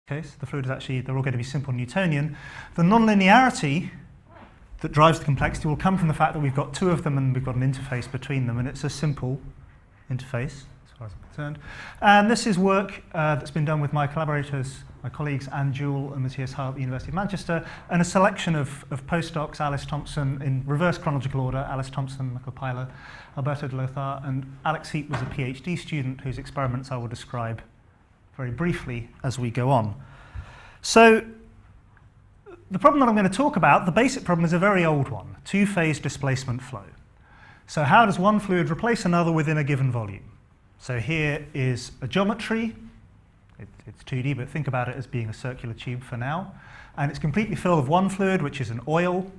case. The fluid is actually, they're all going to be simple Newtonian. The nonlinearity that drives the complexity will come from the fact that we've got two of them and we've got an interface between them, and it's a simple interface, as far as I'm concerned. And this is work that's been done with my collaborators, my colleagues Anne Jewell and Matthias Heil at the University of Manchester, and a selection of postdocs, Alice Thompson, in reverse chronological order, Alice Thompson, Michael Pyler, Alberto de Lothar, and Alex Heap was a PhD student whose experiments I will describe very briefly as we go on. So the problem that I'm going to talk about, the basic problem, is a very old one, two-phase displacement flow. So how does one fluid replace another within a given volume? So here is a geometry. It's 2D, but think about it as being a circular tube for now. And it's completely filled with one fluid, which is an oil,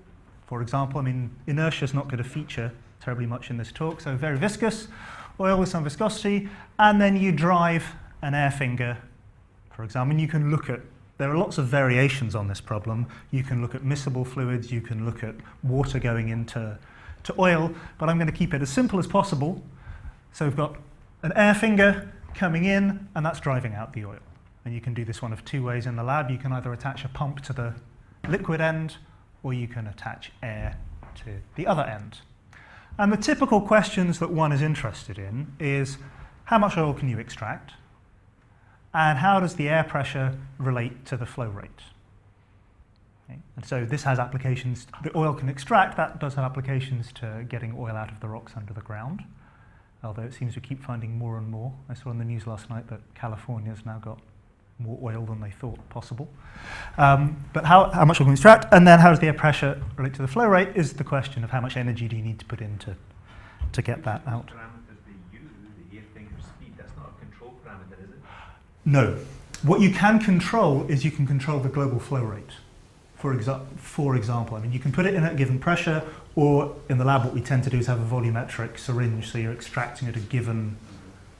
for example. I mean, inertia is not going to feature terribly much in this talk, so very viscous, oil with some viscosity, and then you drive an air finger, for example, and you can look at, there are lots of variations on this problem. You can look at miscible fluids, you can look at water going into oil, but I'm going to keep it as simple as possible. So we've got an air finger coming in, and that's driving out the oil. And you can do this one of two ways in the lab. You can either attach a pump to the liquid end, or you can attach air to the other end. And the typical questions that one is interested in is, how much oil can you extract? And how does the air pressure relate to the flow rate? Okay. And so this has applications, the oil can extract, that does have applications to getting oil out of the rocks under the ground, although it seems we keep finding more and more. I saw in the news last night that California's now got more oil than they thought possible. But how much oil can we extract? And then how does the air pressure relate to the flow rate is the question of how much energy do you need to put in to get that out. No. What you can control is you can control the global flow rate. For example, I mean, you can put it in at a given pressure, or in the lab what we tend to do is have a volumetric syringe, so you're extracting at a given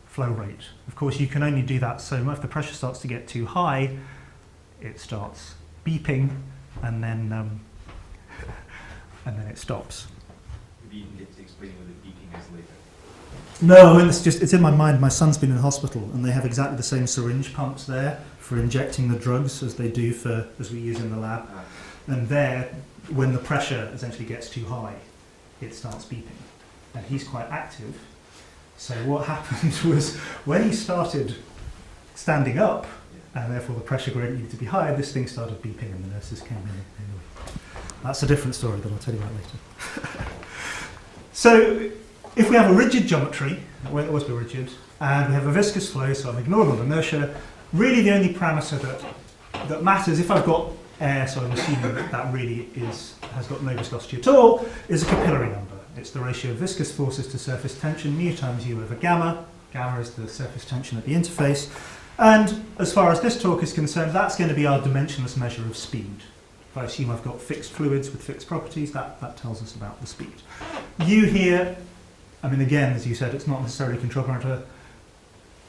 flow rate. Of course, you can only do that so much. If the pressure starts to get too high, it starts beeping, and then it stops. Maybe you can get to explain what the beeping is later. No, it's in my mind. My son's been in hospital, and they have exactly the same syringe pumps there for injecting the drugs as they do as we use in the lab. And there, when the pressure essentially gets too high, it starts beeping. And he's quite active. So what happened was, when he started standing up, and therefore the pressure gradient needed to be higher, this thing started beeping, and the nurses came in. That's a different story that I'll tell you about later. So, if we have a rigid geometry, it won't always be rigid, and we have a viscous flow, so I'm ignoring all inertia, really the only parameter that matters, if I've got air, so I'm assuming that really has got no viscosity at all, is a capillary number. It's the ratio of viscous forces to surface tension, mu times u over gamma. Gamma is the surface tension at the interface. And as far as this talk is concerned, that's going to be our dimensionless measure of speed. If I assume I've got fixed fluids with fixed properties, that tells us about the speed. U here, I mean, again, as you said, it's not necessarily a control parameter.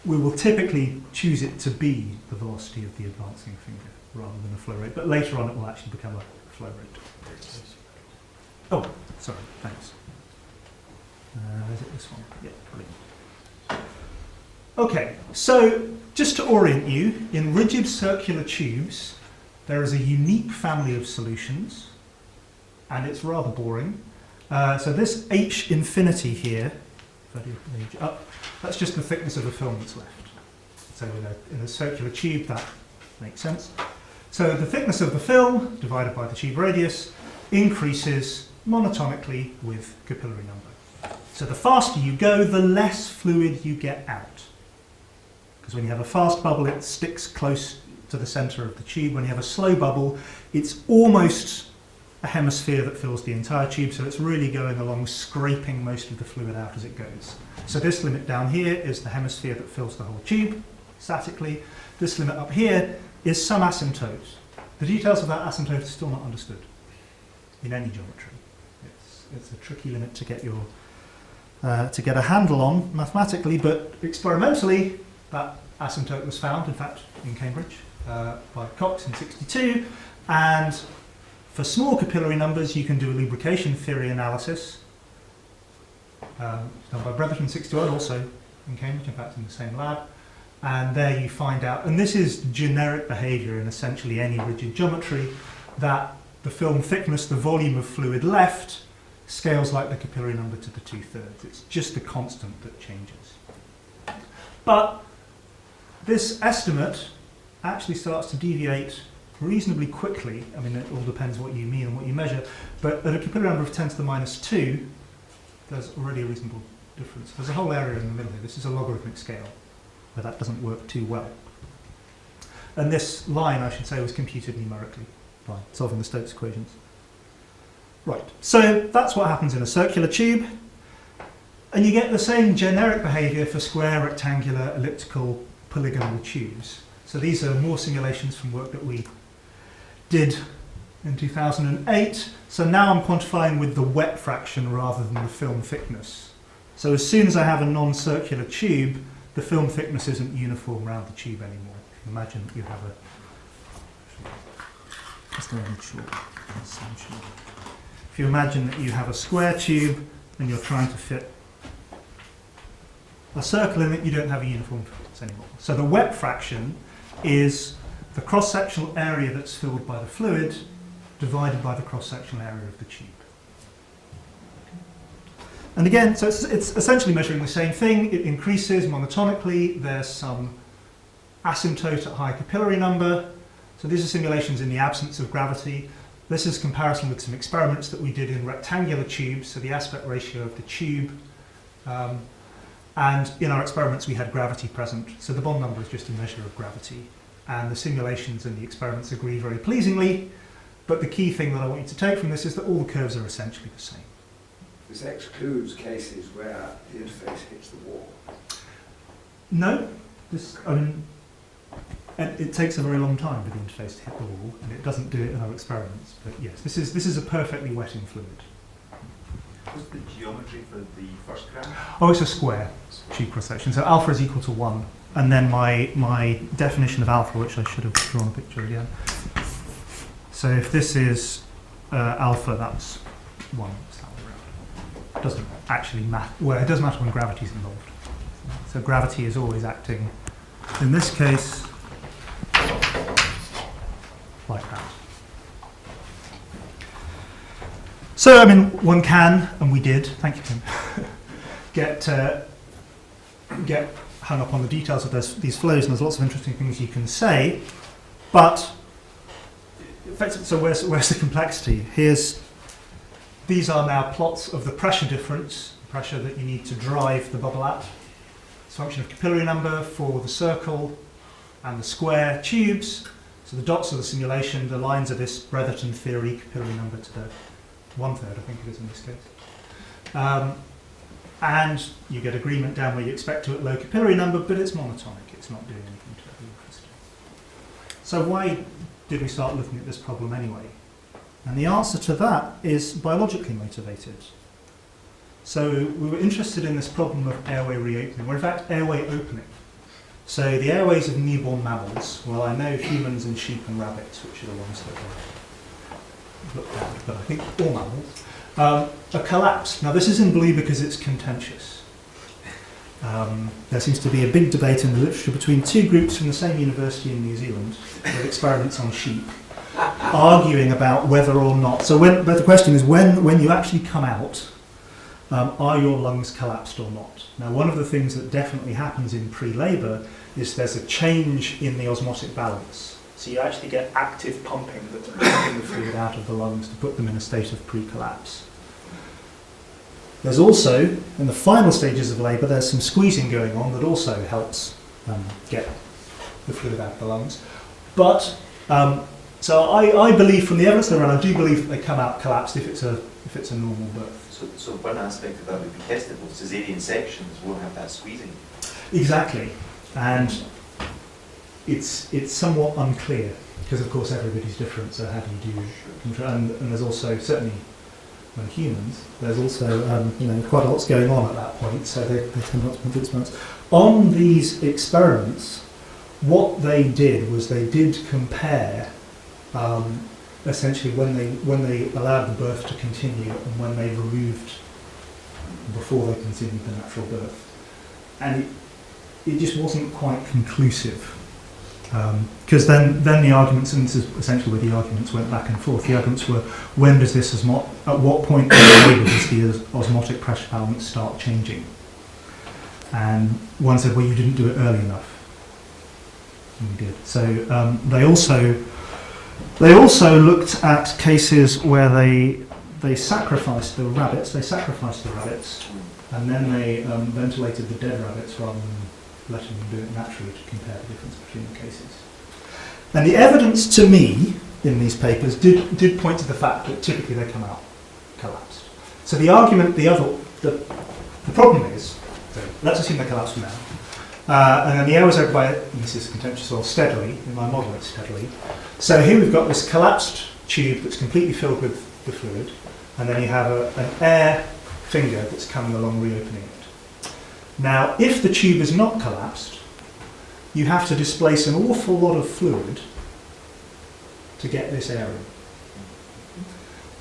We will typically choose it to be the velocity of the advancing finger rather than a flow rate, but later on it will actually become a flow rate. Oh, sorry, thanks. Is it this one? Yeah, brilliant. Okay, so just to orient you, in rigid circular tubes, there is a unique family of solutions, and it's rather boring. So this H infinity here, that's just the thickness of the film that's left. So in a circular tube, that makes sense. So the thickness of the film divided by the tube radius increases monotonically with capillary number. So the faster you go, the less fluid you get out. Because when you have a fast bubble, it sticks close to the center of the tube. When you have a slow bubble, it's almost a hemisphere that fills the entire tube, so it's really going along scraping most of the fluid out as it goes. So this limit down here is the hemisphere that fills the whole tube, statically. This limit up here is some asymptote. The details of that asymptote are still not understood in any geometry. It's a tricky limit to get to get a handle on mathematically, but experimentally that asymptote was found, in fact, in Cambridge by Cox in '62, and for small capillary numbers, you can do a lubrication theory analysis. Done by Brotherton in '61, also in Cambridge, in fact in the same lab. And there you find out, and this is generic behaviour in essentially any rigid geometry, that the film thickness, the volume of fluid left, scales like the capillary number to the 2/3. It's just the constant that changes. But this estimate actually starts to deviate reasonably quickly. I mean, it all depends what you mean and what you measure, but at a capillary number of 10 to the minus 2, there's already a reasonable difference. There's a whole area in the middle here. This is a logarithmic scale, where that doesn't work too well. And this line, I should say, was computed numerically by solving the Stokes equations. Right, so that's what happens in a circular tube. And you get the same generic behaviour for square, rectangular, elliptical, polygonal tubes. So these are more simulations from work that we did in 2008. So now I'm quantifying with the wet fraction rather than the film thickness. So as soon as I have a non-circular tube, the film thickness isn't uniform around the tube anymore. If you imagine that you have a... If you imagine that you have a square tube and you're trying to fit a circle in it, you don't have a uniform thickness anymore. So the wet fraction is the cross-sectional area that's filled by the fluid divided by the cross-sectional area of the tube. And again, so it's essentially measuring the same thing. It increases monotonically. There's some asymptote at high capillary number. So these are simulations in the absence of gravity. This is comparison with some experiments that we did in rectangular tubes, so the aspect ratio of the tube. And in our experiments we had gravity present, so the bond number is just a measure of gravity. And the simulations and the experiments agree very pleasingly, but the key thing that I want you to take from this is that all the curves are essentially the same. This excludes cases where the interface hits the wall. No, it takes a very long time for the interface to hit the wall, and it doesn't do it in our experiments. But yes, this is a perfectly wetting fluid. What's the geometry for the first graph? Oh, it's a square tube cross section. So alpha is equal to 1, and then my definition of alpha, which I should have drawn a picture again. So if this is alpha, that's 1. It doesn't actually matter. Well, it does matter when gravity is involved. So gravity is always acting, in this case, like that. So, I mean, one can, and we did, thank you, Tim, get hung up on the details of these flows, and there's lots of interesting things you can say, but, so where's the complexity? These are now plots of the pressure difference, the pressure that you need to drive the bubble at. It's a function of capillary number for the circle and the square tubes. So the dots are the simulation, the lines are this Bretherton theory capillary number to the 1/3, I think it is in this case. And you get agreement down where you expect to at low capillary number, but it's monotonic, it's not doing anything terribly interesting. So why did we start looking at this problem anyway? And the answer to that is biologically motivated. So we were interested in this problem of airway reopening, or in fact airway opening. So the airways of newborn mammals, well, I know humans and sheep and rabbits, which are the ones that are looked at, but I think all mammals, are collapsed. Now this is in blue because it's contentious. There seems to be a big debate in the literature between two groups from the same university in New Zealand with experiments on sheep, arguing about whether or not. So but the question is, when you actually come out, are your lungs collapsed or not? Now, one of the things that definitely happens in pre-labour is there's a change in the osmotic balance. So you actually get active pumping that's pumping the fluid out of the lungs to put them in a state of pre-collapse. There's also, in the final stages of labour, there's some squeezing going on that also helps get the fluid out of the lungs. But so I believe from the evidence that I do believe that they come out collapsed if it's a normal birth. So one aspect of that would be testable. Caesarean sections won't have that squeezing. Exactly, and it's somewhat unclear because of course everybody's different. So how do you do? And there's also certainly when humans, there's also quite a lot's going on at that point. So they tend not to do experiments on these experiments. What they did was they did compare. Essentially when they allowed the birth to continue and when they removed before they continued the natural birth. And it just wasn't quite conclusive. Because then the arguments, and this is essentially where the arguments went back and forth, the arguments were, when does this at what point does the osmotic pressure balance start changing? And one said, well, you didn't do it early enough. And we did. So they also looked at cases where they sacrificed the rabbits, and then they ventilated the dead rabbits rather than letting them do it naturally to compare the difference between the cases. And the evidence to me in these papers did point to the fact that typically they come out collapsed. So the argument, the problem is, so let's assume they collapse for now, and then the air was over by, and this is contentious, or steadily, in my model it's steadily. So here we've got this collapsed tube that's completely filled with the fluid, and then you have an air finger that's coming along reopening it. Now, if the tube is not collapsed, you have to displace an awful lot of fluid to get this air in.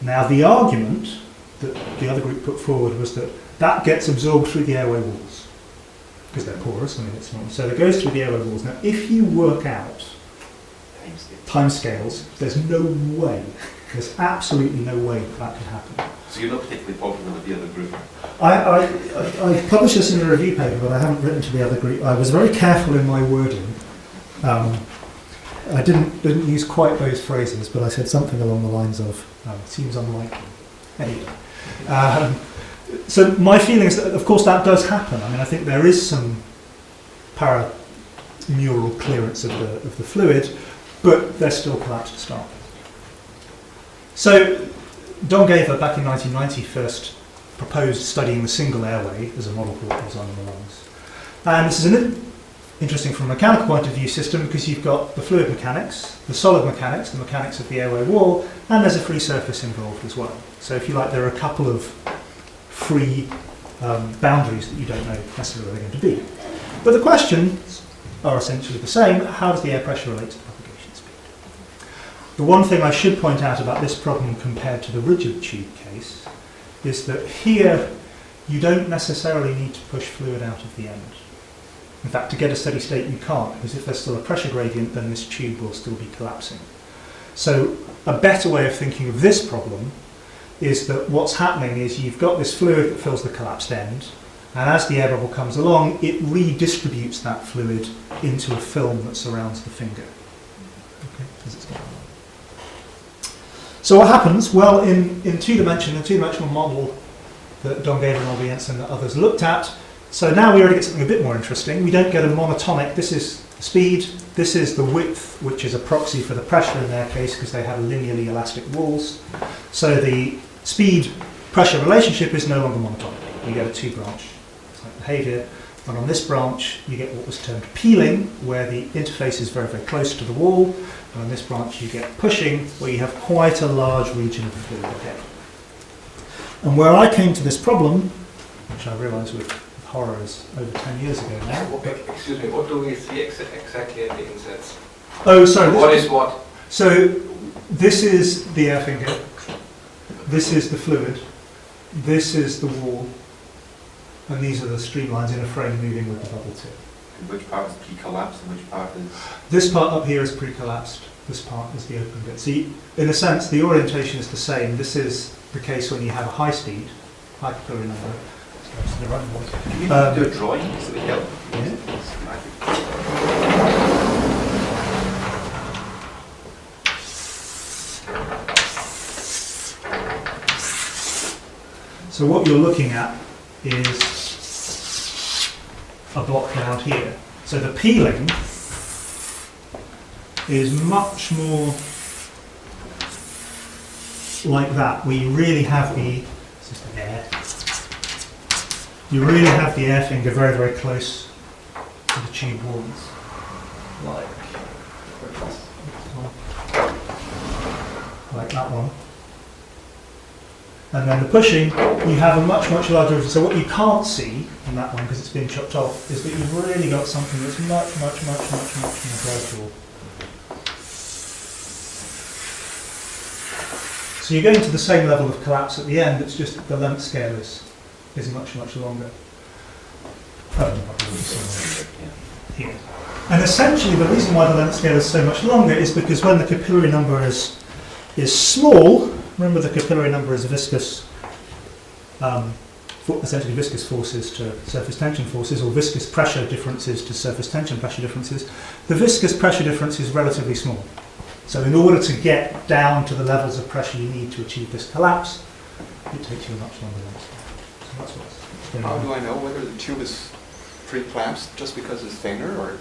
Now, the argument that the other group put forward was that that gets absorbed through the airway walls, because they're porous, I mean, it's not. So it goes through the airway walls. Now, if you work out timescales, there's no way, there's absolutely no way that could happen. So you're not particularly popular with the other group? I published this in a review paper, but I haven't written to the other group. I was very careful in my wording. I didn't use quite those phrases, but I said something along the lines of, seems unlikely. Anyway. So my feeling is that, of course, that does happen. I mean, I think there is some paramural clearance of the fluid, but they're still collapsed to start with. So Don Gaver, back in 1990, first proposed studying the single airway as a model for what goes on in the lungs. And this is interesting from a mechanical point of view system, because you've got the fluid mechanics, the solid mechanics, the mechanics of the airway wall, and there's a free surface involved as well. So if you like, there are a couple of free boundaries that you don't know necessarily where they're going to be. But the questions are essentially the same. How does the air pressure relate to the propagation speed? The one thing I should point out about this problem compared to the rigid tube case is that here you don't necessarily need to push fluid out of the end. In fact, to get a steady state you can't, because if there's still a pressure gradient, then this tube will still be collapsing. So a better way of thinking of this problem is that what's happening is you've got this fluid that fills the collapsed end, and as the air bubble comes along, it redistributes that fluid into a film that surrounds the finger. Okay, as it's going along. So what happens? Well, in two-dimensional model that Don Gaver and Ollie Jensen and others looked at, so now we already get something a bit more interesting. We don't get a monotonic, this is the speed, this is the width, which is a proxy for the pressure in their case, because they have linearly elastic walls. So the speed-pressure relationship is no longer monotonic. You get a two-branch type behaviour, and on this branch you get what was termed peeling, where the interface is very, very close to the wall, and on this branch you get pushing, where you have quite a large region of fluid ahead. And where I came to this problem, which I realise with horror is over 10 years ago now. Excuse me, what do we see exactly at the insets? Oh, sorry. What is what? So this is the air finger, this is the fluid, this is the wall, and these are the streamlines in a frame moving with the bubble tip. And which part is pre-collapsed and which part is... This part up here is pre-collapsed, this part is the open bit. So in a sense, the orientation is the same. This is the case when you have a high speed, high capillary number. Can you do a drawing so we help? Yeah. So what you're looking at is a block cloud here. So the peeling is much more like that, where you really have the air. You really have the air finger very, very close to the tube walls, like that one. And then the pushing, you have a much, much larger. So what you can't see in that one, because it's been chopped off, is that you've really got something that's much, much, much, much, much more gradual. So you're going to the same level of collapse at the end. It's just the length scale is much, much longer. And essentially the reason why the length scale is so much longer is because when the capillary number is small, remember the capillary number is viscous, essentially viscous forces to surface tension forces, or viscous pressure differences to surface tension pressure differences. The viscous pressure difference is relatively small. So in order to get down to the levels of pressure you need to achieve this collapse, it takes you a much longer length scale. So that's what's going How on. do I know whether the tube is pre-collapsed just because it's thinner, or?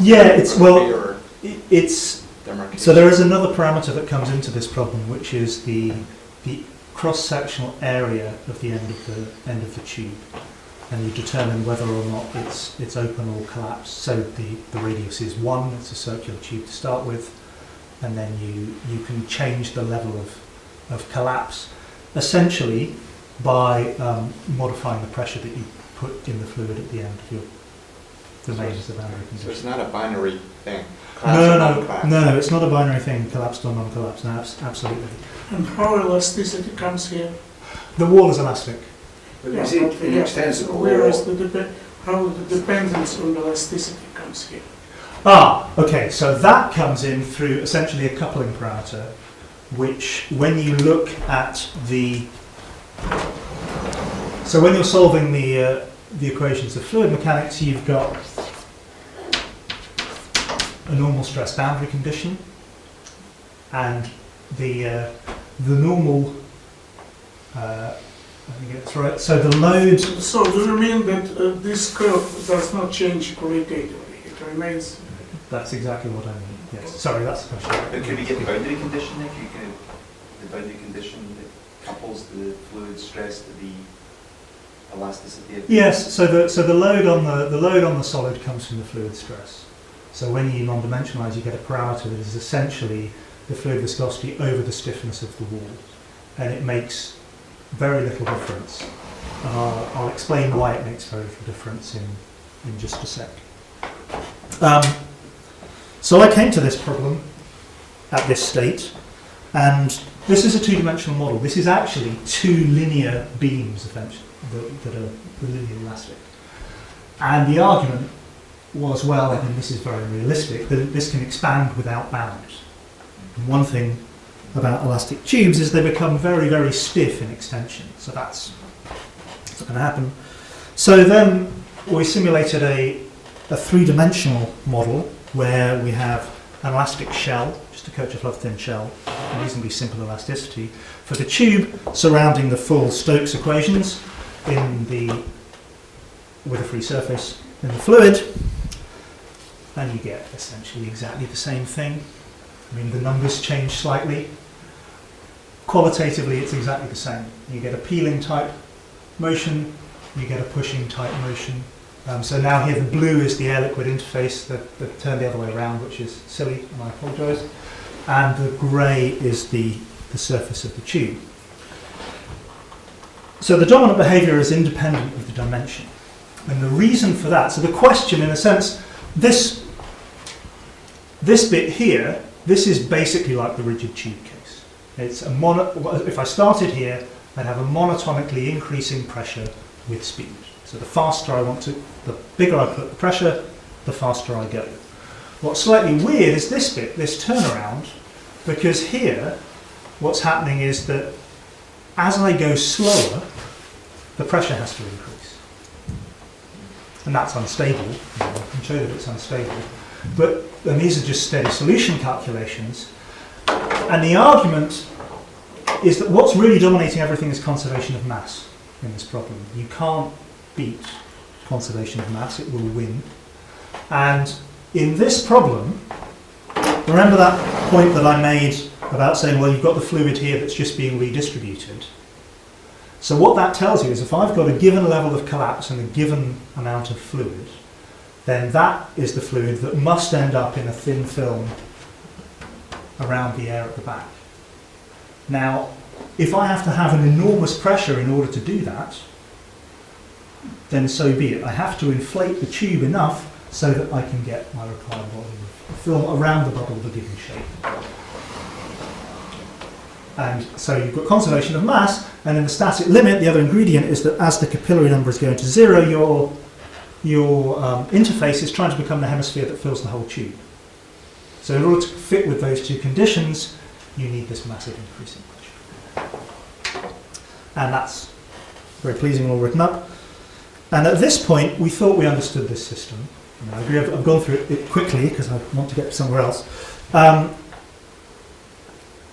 Yeah, it's, well, or it's, demarcation? so there is another parameter that comes into this problem, which is the cross-sectional area of the end of the tube, and you determine whether or not it's open or collapsed. So the radius is 1. It's a circular tube to start with, and then you can change the level of collapse essentially by modifying the pressure that you put in the fluid at the end of your domain as the boundary So condition. it's not a binary thing? No, it's not a binary thing, collapsed or non-collapsed. No, absolutely. And how elasticity comes here? The wall is elastic. But Yeah, is it but, an yeah, extensible where is wall? how the dependence on elasticity comes here? Okay, so that comes in through essentially a coupling parameter, which when you look at so when you're solving the equations of fluid mechanics, you've got a normal stress boundary condition, and the normal, let me get this right, so the load, So do you mean that this curve does not change qualitatively? It remains. that's exactly what I mean, yes. Sorry, that's the question. But could we get the boundary condition if you could, the boundary condition that couples the fluid stress to the elasticity of the... Yes, so the load on the solid comes from the fluid stress. So when you non-dimensionalize, you get a parameter that is essentially the fluid viscosity over the stiffness of the wall, and it makes very little difference. And I'll explain why it makes very little difference in just a sec. So I came to this problem at this state, and this is a two-dimensional model. This is actually two linear beams, essentially, that are linearly elastic. And the argument was, well, and this is very realistic, that this can expand without bounds. And one thing about elastic tubes is they become very, very stiff in extension. So that's not going to happen. So then we simulated a three-dimensional model where we have an elastic shell, just a Kirchhoff thin shell, and reasonably simple elasticity, for the tube surrounding the full Stokes equations with a free surface in the fluid, and you get essentially exactly the same thing. I mean, the numbers change slightly. Qualitatively, it's exactly the same. You get a peeling type motion, you get a pushing type motion. So now here the blue is the air-liquid interface that turned the other way around, which is silly, and I apologise. And the grey is the surface of the tube. So the dominant behaviour is independent of the dimension. And the reason for that, so the question in a sense, this bit here, this is basically like the rigid tube case. It's if I started here, I'd have a monotonically increasing pressure with speed. So the faster I want to, the bigger I put the pressure, the faster I go. What's slightly weird is this bit, this turnaround, because here, what's happening is that as I go slower, the pressure has to increase. And that's unstable. I can show that it's unstable. And these are just steady solution calculations. And the argument is that what's really dominating everything is conservation of mass in this problem. You can't beat conservation of mass, it will win. And in this problem, remember that point that I made about saying, well, you've got the fluid here that's just being redistributed. So what that tells you is if I've got a given level of collapse and a given amount of fluid, then that is the fluid that must end up in a thin film around the air at the back. Now, if I have to have an enormous pressure in order to do that, then so be it. I have to inflate the tube enough so that I can get my required volume of film around the bubble of a given shape. And so you've got conservation of mass, and in the static limit, the other ingredient is that as the capillary number is going to zero, your interface is trying to become the hemisphere that fills the whole tube. So in order to fit with those two conditions, you need this massive increase in pressure. And that's very pleasing, all written up. And at this point, we thought we understood this system. I agree, I've gone through it quickly because I want to get somewhere else.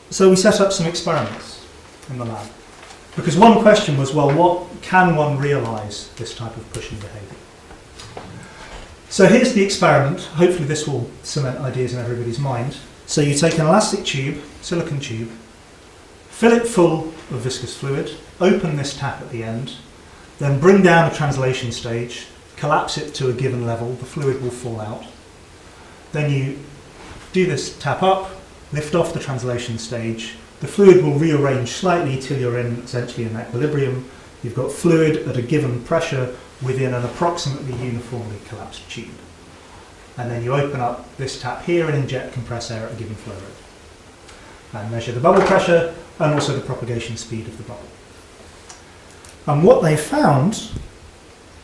So we set up some experiments in the lab. Because one question was, well, what can one realise this type of pushing behaviour? So here's the experiment. Hopefully this will cement ideas in everybody's mind. So you take an elastic tube, silicon tube, fill it full of viscous fluid, open this tap at the end, then bring down a translation stage, collapse it to a given level, the fluid will fall out. Then you do this tap up, lift off the translation stage, the fluid will rearrange slightly till you're in essentially an equilibrium. You've got fluid at a given pressure within an approximately uniformly collapsed tube. And then you open up this tap here and inject compressed air at a given flow rate. And measure the bubble pressure and also the propagation speed of the bubble. And what they found,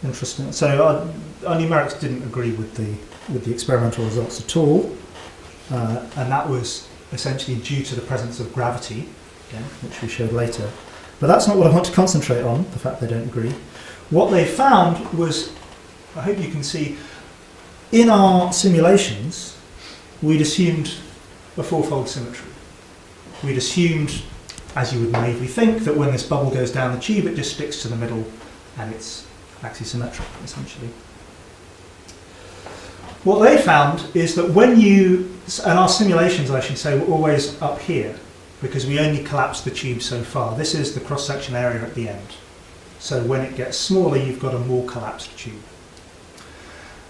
interesting, so our numerics didn't agree with the experimental results at all, and that was essentially due to the presence of gravity, again, which we showed later. But that's not what I want to concentrate on, the fact they don't agree. What they found was, I hope you can see, in our simulations, we'd assumed a fourfold symmetry. We'd assumed, as you would naively think, that when this bubble goes down the tube, it just sticks to the middle and it's axisymmetric, essentially. What they found is that when you, and our simulations, I should say, were always up here, because we only collapsed the tube so far. This is the cross-section area at the end. So when it gets smaller, you've got a more collapsed tube.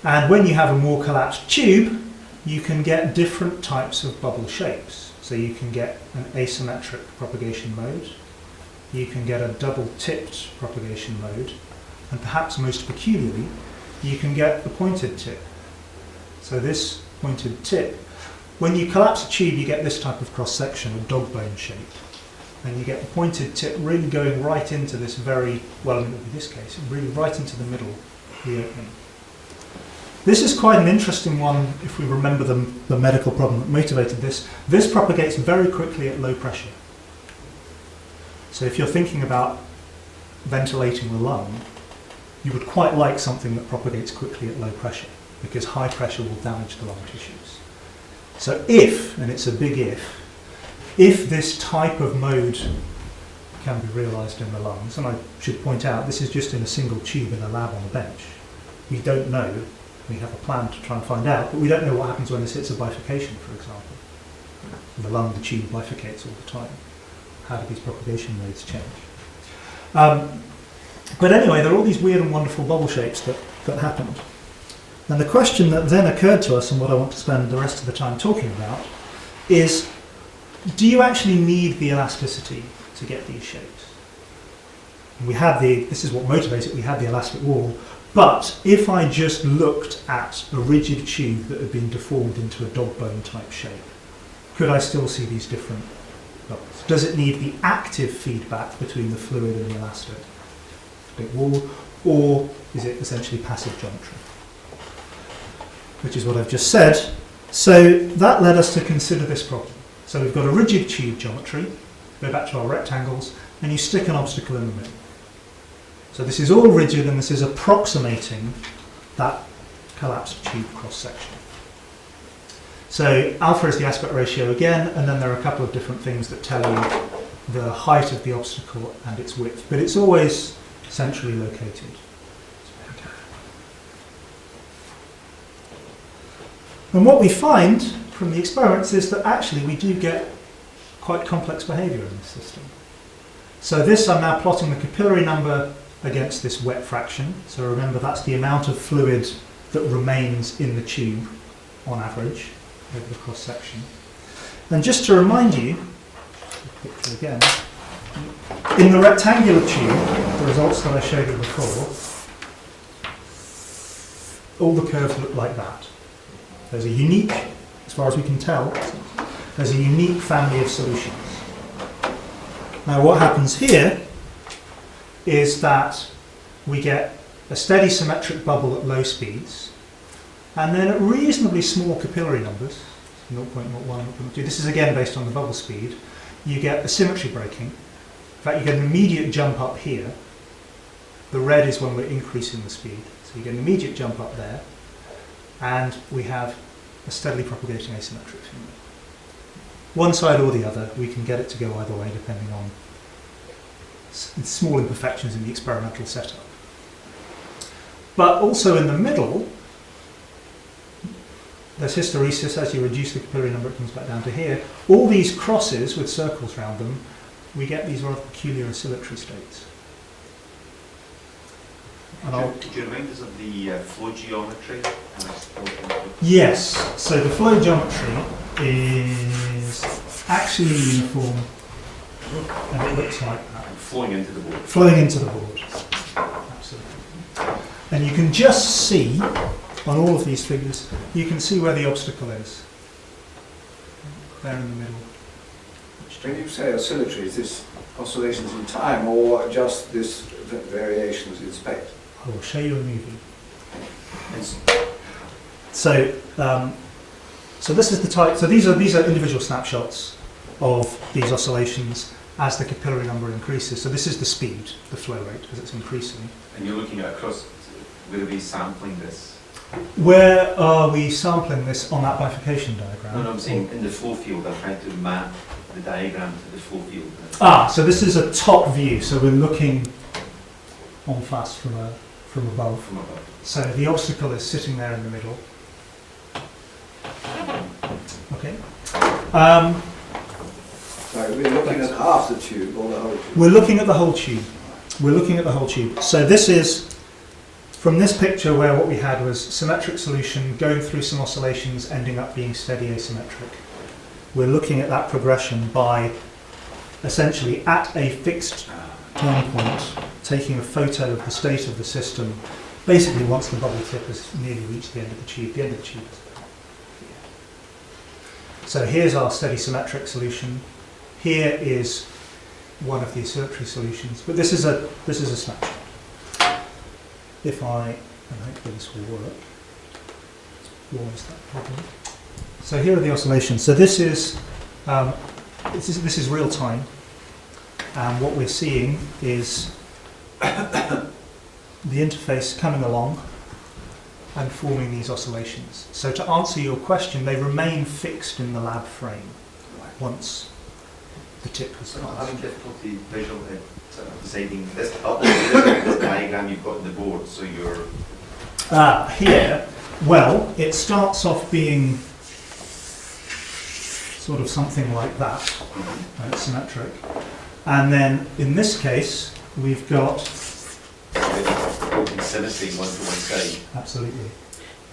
And when you have a more collapsed tube, you can get different types of bubble shapes. So you can get an asymmetric propagation mode, you can get a double-tipped propagation mode, and perhaps most peculiarly, you can get a pointed tip. So this pointed tip, when you collapse a tube, you get this type of cross-section, a dog bone shape. And you get the pointed tip really going right into this very, well, in this case, really right into the middle of the opening. This is quite an interesting one if we remember the medical problem that motivated this. This propagates very quickly at low pressure. So if you're thinking about ventilating the lung, you would quite like something that propagates quickly at low pressure, because high pressure will damage the lung tissues. So if, and it's a big if this type of mode can be realised in the lungs, and I should point out this is just in a single tube in a lab on a bench. We don't know, we have a plan to try and find out, but we don't know what happens when this hits a bifurcation, for example. In the lung, the tube bifurcates all the time. How do these propagation modes change? But anyway, there are all these weird and wonderful bubble shapes that happened. And the question that then occurred to us, and what I want to spend the rest of the time talking about, is do you actually need the elasticity to get these shapes? We had this is what motivates it, we had the elastic wall, but if I just looked at a rigid tube that had been deformed into a dog bone type shape, could I still see these different bubbles? Does it need the active feedback between the fluid and the elastic wall, or is it essentially passive geometry? Which is what I've just said. So that led us to consider this problem. So we've got a rigid tube geometry, go back to our rectangles, and you stick an obstacle in the middle. So this is all rigid, and this is approximating that collapsed tube cross-section. So alpha is the aspect ratio again, and then there are a couple of different things that tell you the height of the obstacle and its width, but it's always centrally located. And what we find from the experiments is that actually we do get quite complex behaviour in this system. So this, I'm now plotting the capillary number against this wet fraction. So remember, that's the amount of fluid that remains in the tube on average over the cross section. And just to remind you, picture again, in the rectangular tube, the results that I showed you before, all the curves look like that. There's a unique, as far as we can tell, there's a unique family of solutions. Now what happens here is that we get a steady symmetric bubble at low speeds, and then at reasonably small capillary numbers, 0.01, 0.2, this is again based on the bubble speed, you get a symmetry breaking. In fact, you get an immediate jump up here. The red is when we're increasing the speed. So you get an immediate jump up there, and we have a steadily propagating asymmetric field. One side or the other, we can get it to go either way depending on small imperfections in the experimental setup. But also in the middle, there's hysteresis. As you reduce the capillary number, it comes back down to here. All these crosses with circles around them, we get these rather peculiar oscillatory states. And Could you remind us of the flow geometry? yes, so the flow geometry is actually uniform, and it looks like that. Flowing into the board. Flowing into the board. Absolutely. And you can just see, on all of these figures, you can see where the obstacle is. There in the middle. When you say oscillatory, is this oscillations in time or just this variations in space? I will show you a movie. It's- So, so this is the type. So these are individual snapshots of these oscillations as the capillary number increases. So this is the speed, the flow rate, as it's increasing. And you're looking at across, where are we sampling this? Where are we sampling this on that bifurcation diagram? No, I'm saying in the flow field, I'm trying to map the diagram to the flow field. So this is a top view. So we're looking en face from above. From above. So the obstacle is sitting there in the middle. Okay. Right, we're looking at half the tube or the whole tube. We're looking at the whole tube. We're looking at the whole tube. So this is from this picture where what we had was symmetric solution going through some oscillations, ending up being steady asymmetric. We're looking at that progression by essentially at a fixed time point, taking a photo of the state of the system, basically once the bubble tip has nearly reached the end of the tube. The end of the tube is here. So here's our steady symmetric solution. Here is one of the oscillatory solutions, but this is a snapshot. If I, and hopefully this will work, why is that problem? So here are the oscillations. So this is real time, and what we're seeing is the interface coming along and forming these oscillations. So to answer your question, they remain fixed in the lab frame once the tip has I'm passed. having difficulty visually deciding this diagram you've got on the board, so you're... Here, well, it starts off being sort of something like that, symmetric. And then in this case, we've got... symmetry one to one side. Absolutely.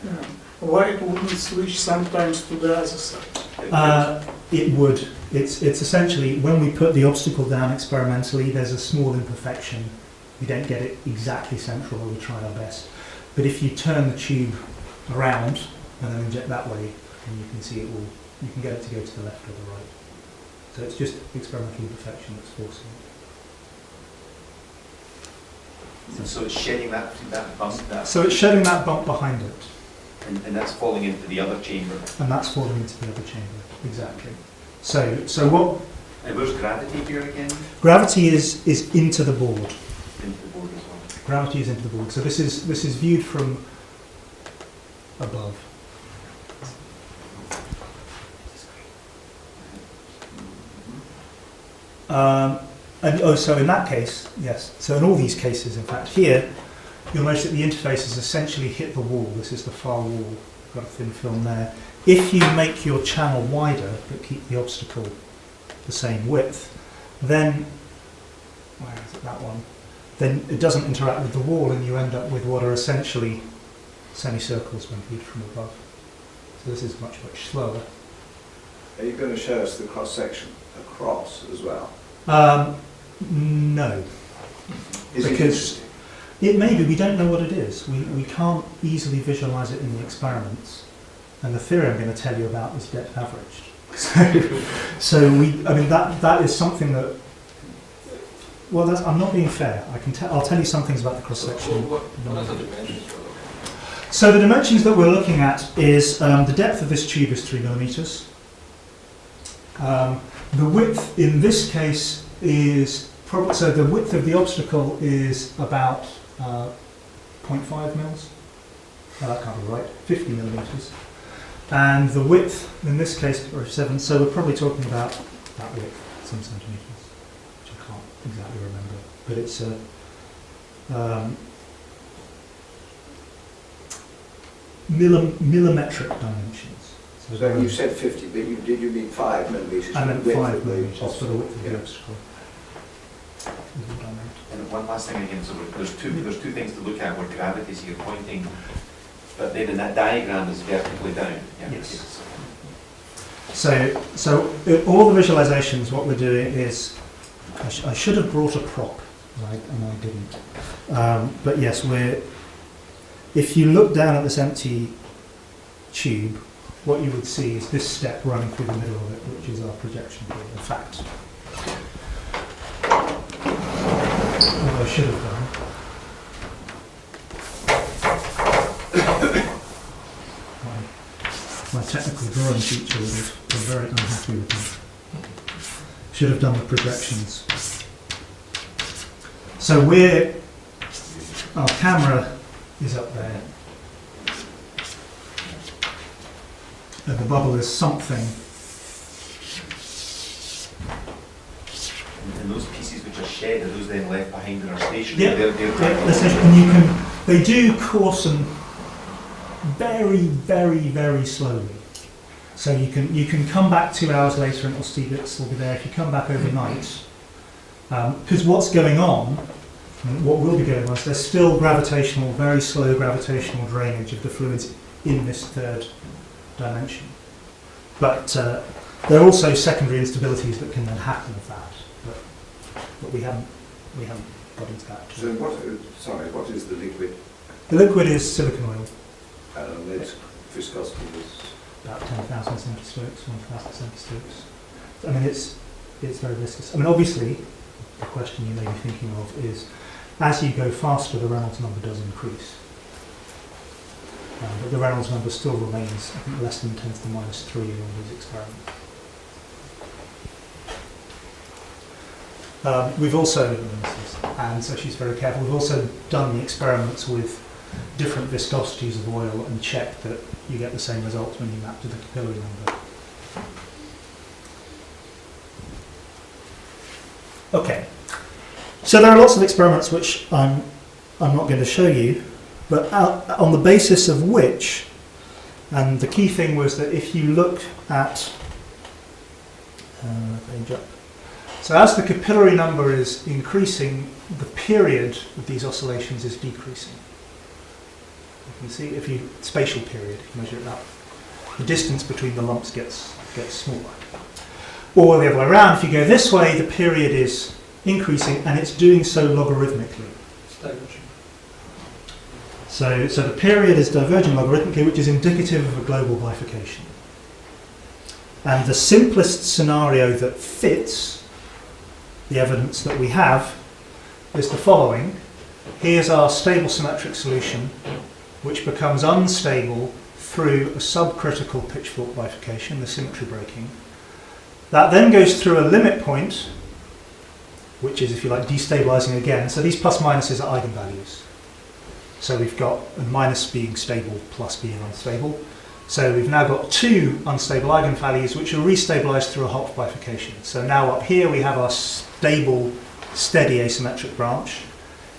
Yeah. Why it wouldn't switch sometimes to the other side? It would. It's essentially, when we put the obstacle down experimentally, there's a small imperfection. We don't get it exactly central, or we try our best. But if you turn the tube around and then inject that way, then you can see it will, you can get it to go to the left or the right. So it's just experimental imperfection that's forcing it. And so it's shedding that bump, So it's shedding that bump behind it, and that's falling into the other chamber. and that's falling into the other chamber. Exactly. So what And where's gravity here again? gravity is into the board. Into the board as well. Gravity is into the board. So this is viewed from above. So in that case, yes. So in all these cases, in fact, here you'll notice that the interface has essentially hit the wall. This is the far wall. Got a thin film there. If you make your channel wider but keep the obstacle the same width, then where is it, that one? Then it doesn't interact with the wall, and you end up with what are essentially semicircles when viewed from above. So this is much slower. Are you going to show us the cross section across as well? No, Is it because it may be. We don't know what it is. We can't easily visualise it in the experiments. And the theory I'm going to tell you about is depth averaged. So I mean that is something that Well, I'm not being fair. I'll tell you some things about the cross-section. What are the dimensions we're looking So the dimensions that we're looking at is the depth of this tube is 3 millimeters. The width in this case is so the width of the obstacle is about 0.5 mils. Oh, that can't be right. 50 millimeters. And the width in this case is 7. So we're probably talking about that width, some centimeters, which I can't exactly remember. But it's a millimetric dimensions. So you said 50, but did you mean 5 millimeters? I meant Width 5 of the millimeters for the width of the Yeah. obstacle. And one last thing again, so there's two things to look at where gravity, so you're pointing, but then in that diagram is vertically down. Yeah. Yes. So all the visualizations, what we're doing is, I should have brought a prop, right, and I didn't. But yes, if you look down at this empty tube, what you would see is this step running through the middle of it, which is our projection field, in fact. What I should have done. My technical drawing teacher would have been very unhappy with me. Should have done the projections. So our camera is up there. And the bubble is something. And those pieces which are shed, are those then left behind in our station? Yeah, They're and they do coarsen very, very, very slowly. So you can come back 2 hours later and it'll still be there if you come back overnight. Because what's going on, and what will be going on, is there's still very slow gravitational drainage of the fluids in this third dimension. But there are also secondary instabilities that can then happen with that. But we haven't got into that. So what is the liquid? The liquid is silicon oil. And its viscosity is... About 10,000 centistokes, 1,000 centistokes. I mean, it's very viscous. I mean, obviously, the question you may be thinking of is, as you go faster, the Reynolds number does increase. But the Reynolds number still remains, I think, less than 10 to the minus 3 in all these experiments. We've also, and so she's very careful, we've also done the experiments with different viscosities of oil and checked that you get the same results when you map to the capillary number. Okay, so there are lots of experiments which I'm not going to show you, but on the basis of which, and the key thing was that if you look at, so as the capillary number is increasing, the period of these oscillations is decreasing. You can see spatial period, if you measure it up, the distance between the lumps gets smaller. Or the other way around, if you go this way, the period is increasing and it's doing so logarithmically. So the period is diverging logarithmically, which is indicative of a global bifurcation. And the simplest scenario that fits the evidence that we have is the following. Here's our stable symmetric solution, which becomes unstable through a subcritical pitchfork bifurcation, the symmetry breaking. That then goes through a limit point, which is, if you like, destabilizing again. So these plus minuses are eigenvalues. So we've got a minus being stable, plus being unstable. So we've now got 2 unstable eigenvalues, which are restabilized through a Hopf bifurcation. So now up here we have our stable, steady asymmetric branch.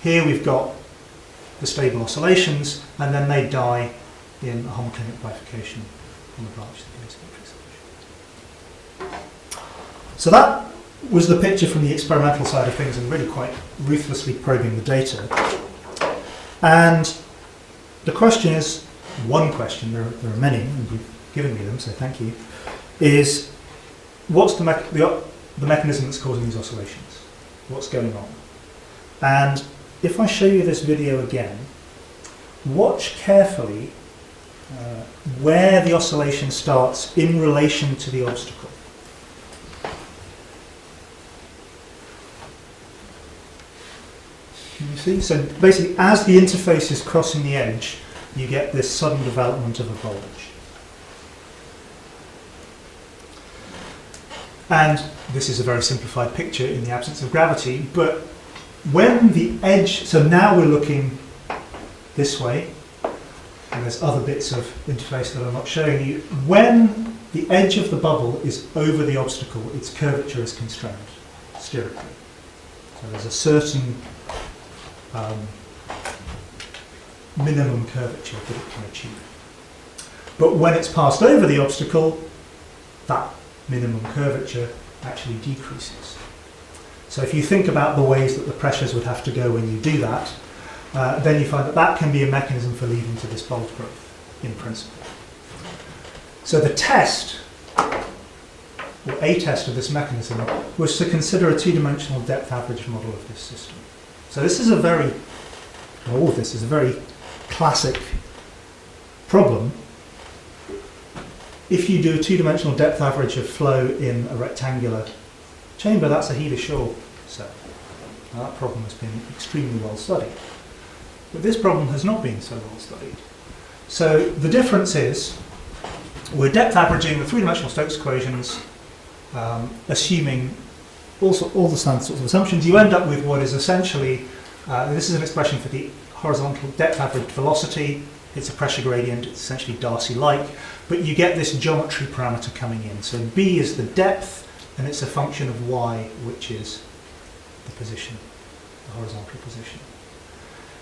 Here we've got the stable oscillations, and then they die in a homoclinic bifurcation on the branch of the asymmetric solution. So that was the picture from the experimental side of things, and really quite ruthlessly probing the data. And the question is, one question, there are many, and you've given me them, so thank you, is what's the mechanism that's causing these oscillations? What's going on? And if I show you this video again, watch carefully where the oscillation starts in relation to the obstacle. Can you see? So basically, as the interface is crossing the edge, you get this sudden development of a bulge. And this is a very simplified picture in the absence of gravity, but when the edge, so now we're looking this way, and there's other bits of interface that I'm not showing you. When the edge of the bubble is over the obstacle, its curvature is constrained sterically. So there's a certain minimum curvature that it can achieve. But when it's passed over the obstacle, that minimum curvature actually decreases. So if you think about the ways that the pressures would have to go when you do that, then you find that that can be a mechanism for leading to this bulge growth, in principle. So the test, or a test of this mechanism, was to consider a two-dimensional depth average model of this system. So this is a very, all of this is a very classic problem. If you do a two-dimensional depth average of flow in a rectangular chamber, that's a Healy-Shaw cell. Now that problem has been extremely well studied. But this problem has not been so well studied. So the difference is, we're depth averaging the three-dimensional Stokes equations, assuming all the standard sorts of assumptions. You end up with what is essentially, this is an expression for the horizontal depth average velocity. It's a pressure gradient, it's essentially Darcy-like, but you get this geometry parameter coming in. So B is the depth, and it's a function of Y, which is the position, the horizontal position.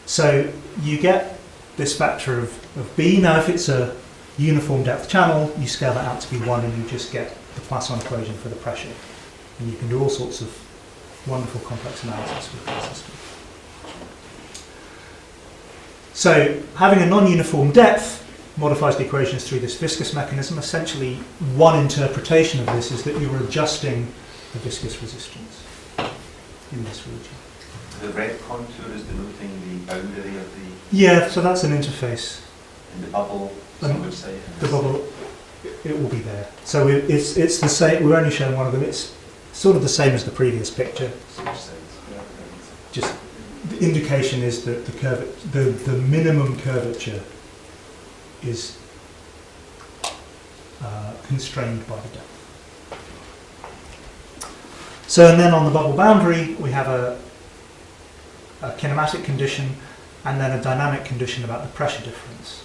So you get this factor of B. Now if it's a uniform depth channel, you scale that out to be 1 and you just get the Poisson equation for the pressure. And you can do all sorts of wonderful complex analysis with that system. So having a non-uniform depth modifies the equations through this viscous mechanism. Essentially, one interpretation of this is that you're adjusting the viscous resistance in this region. The red contour is denoting the boundary of the... Yeah, so that's an interface. And the bubble, some would say. The bubble, it will be there. So it's the same, we're only showing one of them. It's sort of the same as the previous picture. Just the indication is that the minimum curvature is constrained by the depth. So and then on the bubble boundary we have a kinematic condition and then a dynamic condition about the pressure difference.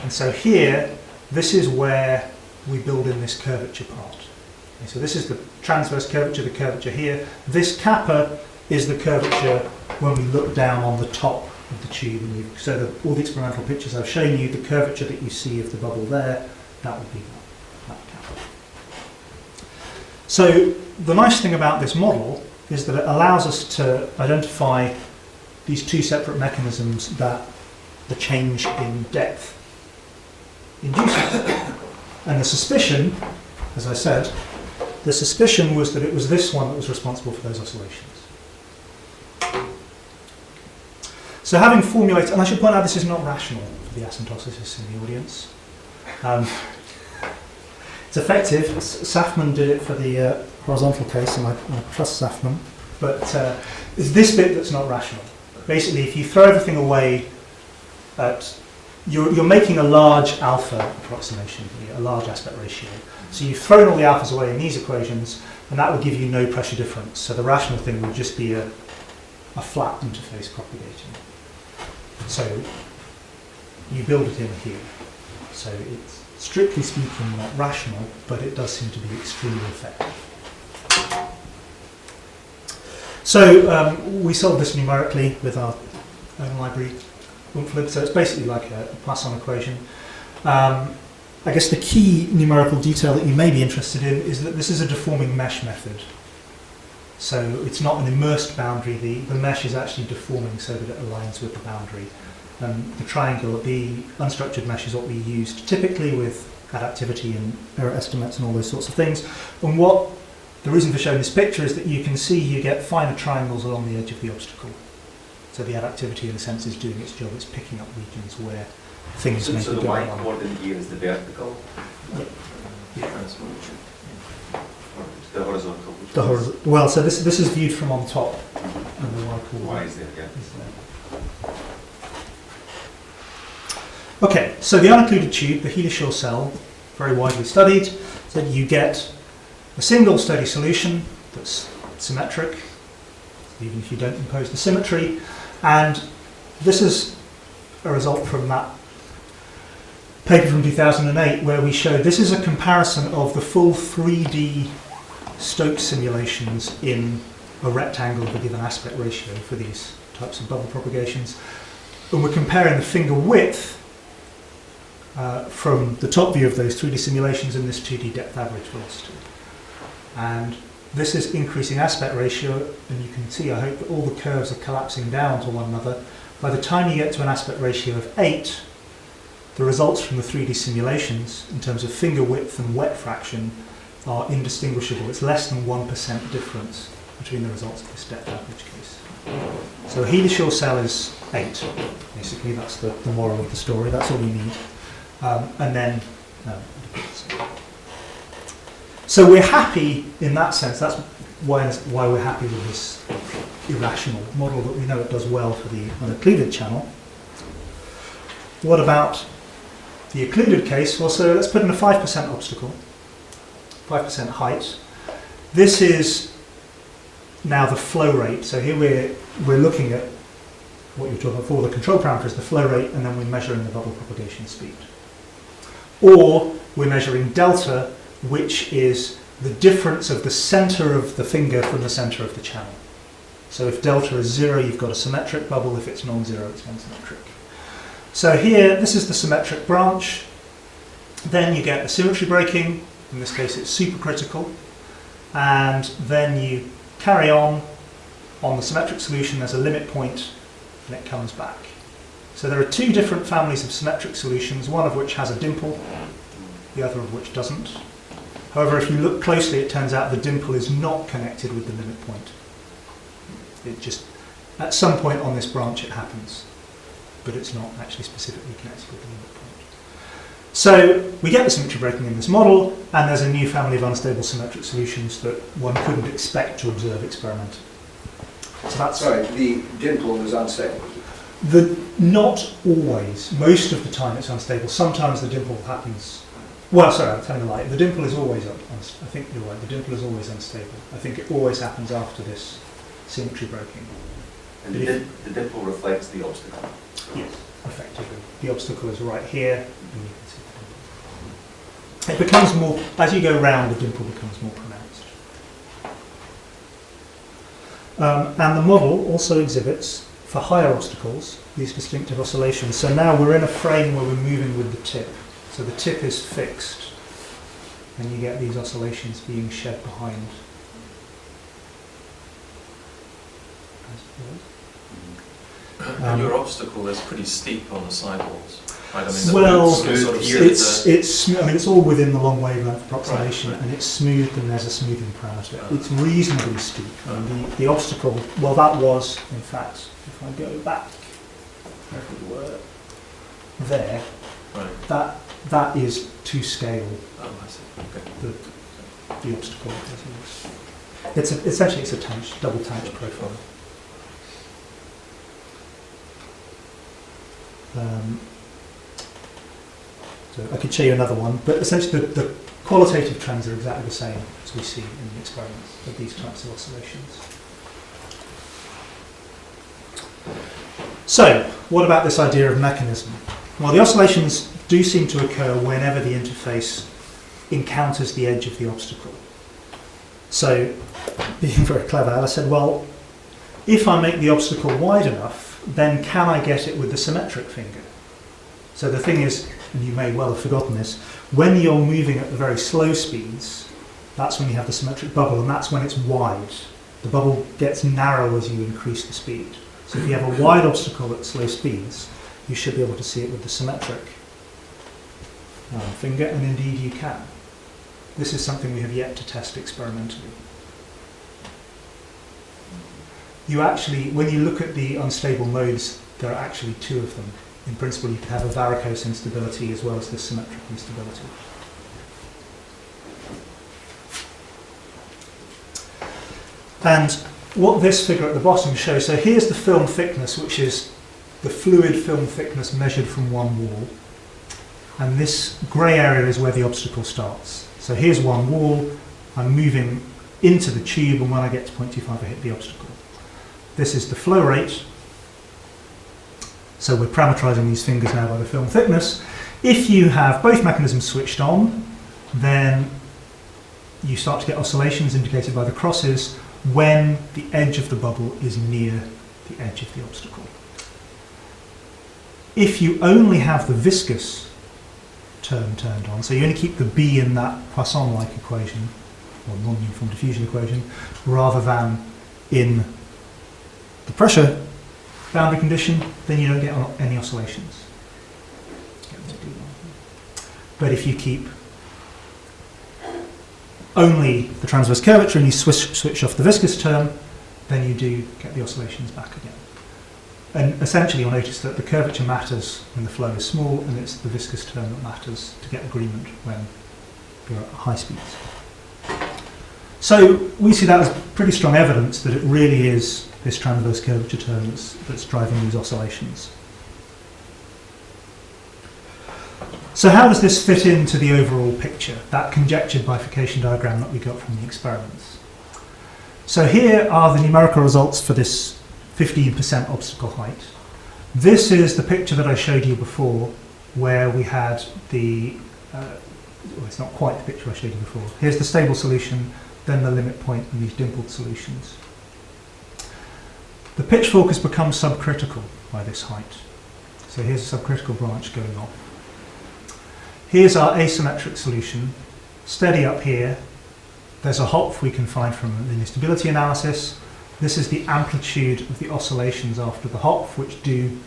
And so here, this is where we build in this curvature part. Okay, so this is the transverse curvature, the curvature here. This kappa is the curvature when we look down on the top of the tube. And so all the experimental pictures I've shown you, the curvature that you see of the bubble there, that would be that kappa. So the nice thing about this model is that it allows us to identify these two separate mechanisms that the change in depth induces. And the suspicion, as I said, the suspicion was that it was this one that was responsible for those oscillations. So having formulated, and I should point out this is not rational for the asymptoticists in the audience. It's effective. Safman did it for the horizontal case, and I trust Safman. But it's this bit that's not rational. Basically, if you throw everything away, you're making a large alpha approximation here, a large aspect ratio. So you've thrown all the alphas away in these equations, and that would give you no pressure difference. So the rational thing would just be a flat interface propagating. So you build it in here. So it's strictly speaking not rational, but it does seem to be extremely effective. So we solved this numerically with our own library, Umflid. So it's basically like a Poisson equation. I guess the key numerical detail that you may be interested in is that this is a deforming mesh method. So it's not an immersed boundary. The mesh is actually deforming so that it aligns with the boundary. The triangle, the unstructured mesh, is what we used typically with adaptivity and error estimates and all those sorts of things. And the reason for showing this picture is that you can see you get finer triangles along the edge of the obstacle. So the adaptivity, in a sense, is doing its job. It's picking up regions where things may be So the going y on. coordinate here is the vertical? Yeah. The horizontal? Well, so this is viewed from on top, and the y coordinate Y is there, yeah. is there. So the unoccluded tube, the helioshore cell, very widely studied, so you get a single steady solution that's symmetric, even if you don't impose the symmetry, and this is a result from that paper from 2008 where we showed this is a comparison of the full 3D Stokes simulations in a rectangle of a given aspect ratio for these types of bubble propagations. And we're comparing the finger width from the top view of those 3D simulations in this 2D depth average velocity. And this is increasing aspect ratio, and you can see, I hope, that all the curves are collapsing down to one another. By the time you get to an aspect ratio of 8, the results from the 3D simulations in terms of finger width and wet fraction are indistinguishable. It's less than 1% difference between the results of this depth average case. So a helioshore cell is 8. Basically, that's the moral of the story. That's all we need. And then, no. So we're happy in that sense. That's why we're happy with this irrational model, that we know it does well for the unoccluded channel. What about the occluded case? Well, so let's put in a 5% obstacle, 5% height. This is now the flow rate. So here we're looking at what you were talking about before. The control parameter is the flow rate, and then we're measuring the bubble propagation speed. Or we're measuring delta, which is the difference of the center of the finger from the center of the channel. So if delta is 0, you've got a symmetric bubble. If it's non-zero, it's non-symmetric. So here, this is the symmetric branch. Then you get the symmetry breaking. In this case, it's supercritical. And then you carry on the symmetric solution. There's a limit point, and it comes back. So there are two different families of symmetric solutions, one of which has a dimple, the other of which doesn't. However, if you look closely, it turns out the dimple is not connected with the limit point. It just, at some point on this branch, it happens, but it's not actually specifically connected with the limit point. So we get the symmetry breaking in this model, and there's a new family of unstable symmetric solutions that one couldn't expect to observe experimentally. So that's Sorry, the dimple is unstable. Not always. Most of the time it's unstable. Sometimes the dimple happens. Well, sorry, I'm telling a lie. The dimple is always I think you're right. The dimple is always unstable. I think it always happens after this symmetry breaking. And the dimple reflects the obstacle. Yes, effectively. The obstacle is right here. And you can see the dimple. It becomes more, as you go round, the dimple becomes more pronounced. And the model also exhibits, for higher obstacles, these distinctive oscillations. So now we're in a frame where we're moving with the tip. So the tip is fixed, and you get these oscillations being shed behind. And your obstacle is pretty steep on the sidewalls, right? I mean, Well, sort of it's all within the long wavelength approximation, Right. and it's smooth, and there's a smoothing parameter. Oh. It's reasonably steep. And the obstacle, well, that was, in fact, if I go back, where we were, there, right. that is to scale Oh, I see. Okay. the obstacle. Essentially it's a double tangent profile. So I could show you another one, but essentially the qualitative trends are exactly the same as we see in the experiments of these types of oscillations. So, what about this idea of mechanism? Well, the oscillations do seem to occur whenever the interface encounters the edge of the obstacle. So, being very clever, Alice said, well, if I make the obstacle wide enough, then can I get it with the symmetric finger? So the thing is, and you may well have forgotten this, when you're moving at the very slow speeds, that's when you have the symmetric bubble, and that's when it's wide. The bubble gets narrow as you increase the speed. So if you have a wide obstacle at slow speeds, you should be able to see it with the symmetric finger, and indeed you can. This is something we have yet to test experimentally. You actually, when you look at the unstable modes, there are actually two of them. In principle, you can have a varicose instability as well as the symmetric instability. And what this figure at the bottom shows, so here's the film thickness, which is the fluid film thickness measured from one wall. and this grey area is where the obstacle starts. So here's one wall, I'm moving into the tube, and when I get to 0.25 I hit the obstacle. This is the flow rate. So we're parameterising these fingers now by the film thickness. If you have both mechanisms switched on, then you start to get oscillations indicated by the crosses when the edge of the bubble is near the edge of the obstacle. If you only have the viscous term turned on, so you only keep the B in that Poisson-like equation, or non-uniform diffusion equation, rather than in the pressure boundary condition, then you don't get any oscillations. But if you keep only the transverse curvature and you switch off the viscous term, then you do get the oscillations back again. And essentially you'll notice that the curvature matters when the flow is small, and it's the viscous term that matters to get agreement when you're at high speeds. So we see that as pretty strong evidence that it really is this transverse curvature term that's driving these oscillations. So how does this fit into the overall picture, that conjectured bifurcation diagram that we got from the experiments? So here are the numerical results for this 15% obstacle height. This is the picture that I showed you before, where we had the, well, it's not quite the picture I showed you before. Here's the stable solution, then the limit point, and these dimpled solutions. The pitchfork has become subcritical by this height. So here's a subcritical branch going off. Here's our asymmetric solution, steady up here. There's a Hopf we can find from linear stability analysis. This is the amplitude of the oscillations after the Hopf, which do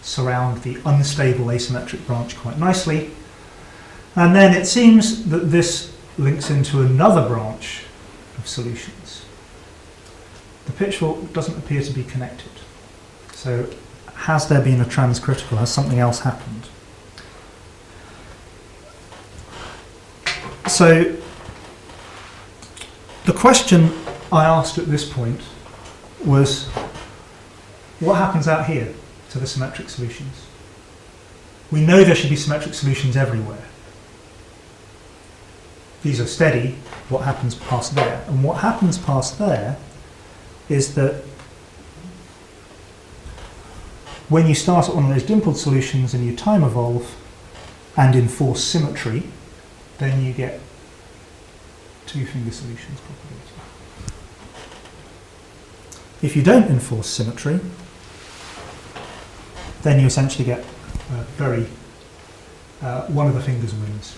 surround the unstable asymmetric branch quite nicely. And then it seems that this links into another branch of solutions. The pitchfork doesn't appear to be connected. So has there been a transcritical? Has something else happened? So the question I asked at this point was, what happens out here to the symmetric solutions? We know there should be symmetric solutions everywhere. These are steady. What happens past there? And what happens past there is that when you start at one of those dimpled solutions and you time evolve and enforce symmetry, then you get two finger solutions propagating. If you don't enforce symmetry, then you essentially get one of the fingers wins.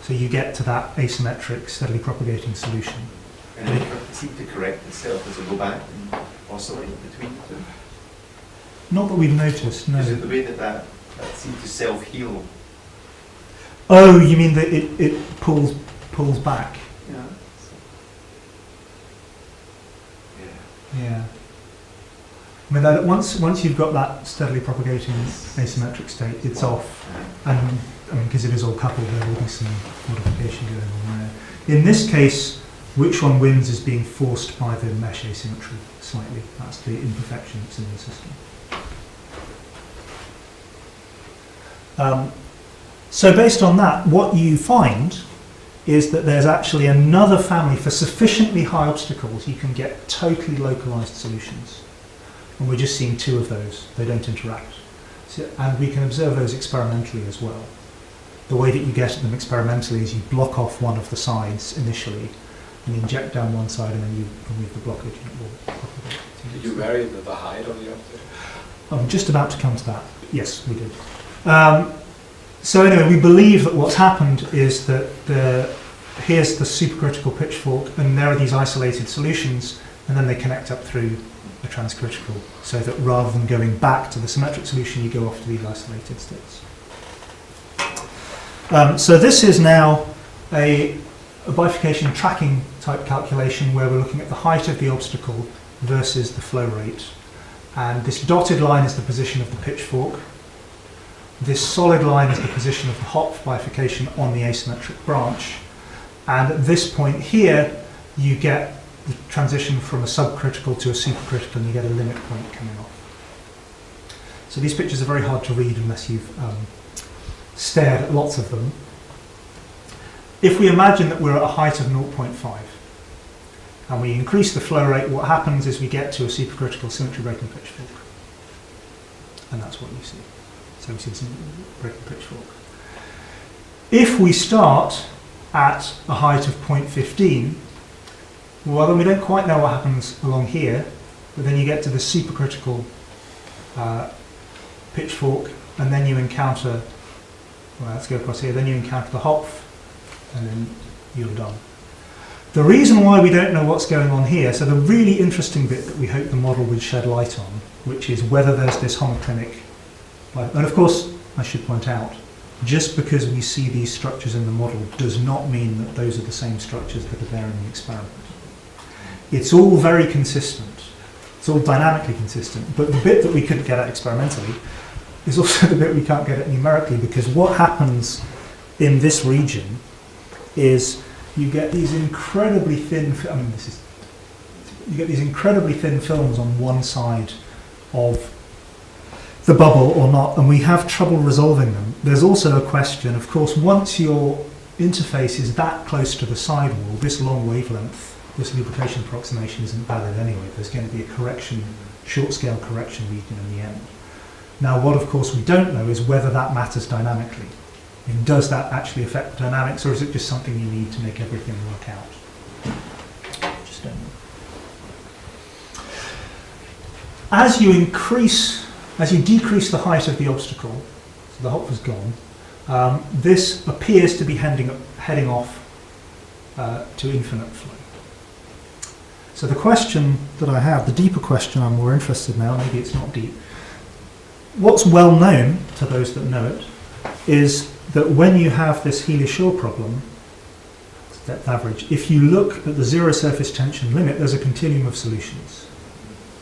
So you get to that asymmetric, steadily propagating solution. And it seems to correct itself as it go back and oscillate between the two. Not that we've noticed, no. Is it the way that seems to self-heal? Oh, you mean that it pulls back? Yeah. Yeah. I mean, that once you've got that steadily propagating asymmetric state, it's off. And I mean, because it is all coupled, there will be some modification going on there. In this case, which one wins is being forced by the mesh asymmetry slightly. That's the imperfection that's in the system. So based on that, what you find is that there's actually another family for sufficiently high obstacles you can get totally localized solutions. And we're just seeing two of those. They don't interact. So, and we can observe those experimentally as well. The way that you get at them experimentally is you block off one of the sides initially and inject down one side, and then you remove the blockage and it will propagate. Did you vary the height of the object? I'm just about to come to that. Yes, we did. So anyway, we believe that what's happened is that here's the supercritical pitchfork, and there are these isolated solutions, and then they connect up through a transcritical, so that rather than going back to the symmetric solution, you go off to these isolated states. So this is now a bifurcation tracking type calculation where we're looking at the height of the obstacle versus the flow rate. And this dotted line is the position of the pitchfork. This solid line is the position of the Hopf bifurcation on the asymmetric branch. And at this point here, you get the transition from a subcritical to a supercritical, and you get a limit point coming off. So these pictures are very hard to read unless you've stared at lots of them. If we imagine that we're at a height of 0.5 and we increase the flow rate, what happens is we get to a supercritical symmetry breaking pitch fork. And that's what you see. So we see some breaking pitch fork. If we start at a height of 0.15, well, then we don't quite know what happens along here, but then you get to the supercritical pitch fork, and then you encounter, well, let's go across here, then you encounter the Hopf, and then you're done. The reason why we don't know what's going on here, so the really interesting bit that we hope the model would shed light on, which is whether there's this homoclinic, and of course, I should point out, just because we see these structures in the model does not mean that those are the same structures that are there in the experiment. It's all very consistent. It's all dynamically consistent. But the bit that we couldn't get at experimentally is also the bit we can't get at numerically, because what happens in this region is you get these incredibly thin, you get these incredibly thin films on one side of the bubble or not, and we have trouble resolving them. There's also a question, of course, once your interface is that close to the sidewall, this long wavelength, this lubrication approximation isn't valid anyway. There's going to be a correction, short scale correction region in the end. Now, what of course we don't know is whether that matters dynamically. I mean, does that actually affect the dynamics, or is it just something you need to make everything work out? Just don't know. As you decrease the height of the obstacle, so the Hopf is gone, this appears to be heading off to infinite flow. So the question that I have, the deeper question I'm more interested in now, maybe it's not deep. What's well known to those that know it is that when you have this Healy-Shaw problem, depth average, if you look at the zero surface tension limit, there's a continuum of solutions.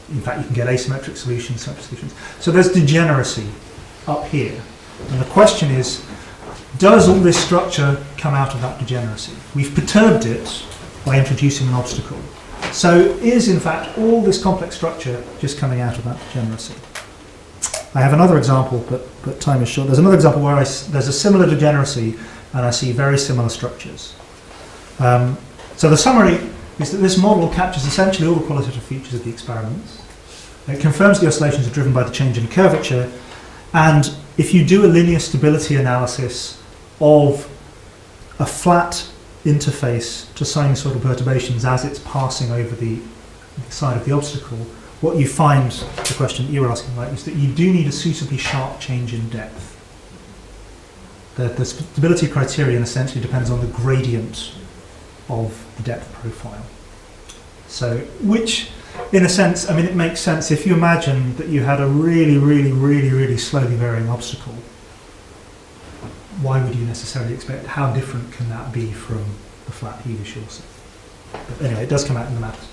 In fact, you can get asymmetric solutions, symmetric solutions. So there's degeneracy up here. And the question is, does all this structure come out of that degeneracy? We've perturbed it by introducing an obstacle. So is, in fact, all this complex structure just coming out of that degeneracy? I have another example, but time is short. There's another example where there's a similar degeneracy and I see very similar structures. So the summary is that this model captures essentially all the qualitative features of the experiments. It confirms the oscillations are driven by the change in curvature, and if you do a linear stability analysis of a flat interface to sinusoidal perturbations as it's passing over the side of the obstacle, what you find, the question that you were asking, right, is that you do need a suitably sharp change in depth. The stability criterion essentially depends on the gradient of the depth profile. So, which, in a sense, I mean, it makes sense if you imagine that you had a really slowly varying obstacle. Why would you necessarily expect, how different can that be from the flat Healy-Shaw set? But anyway, it does come out in the maths.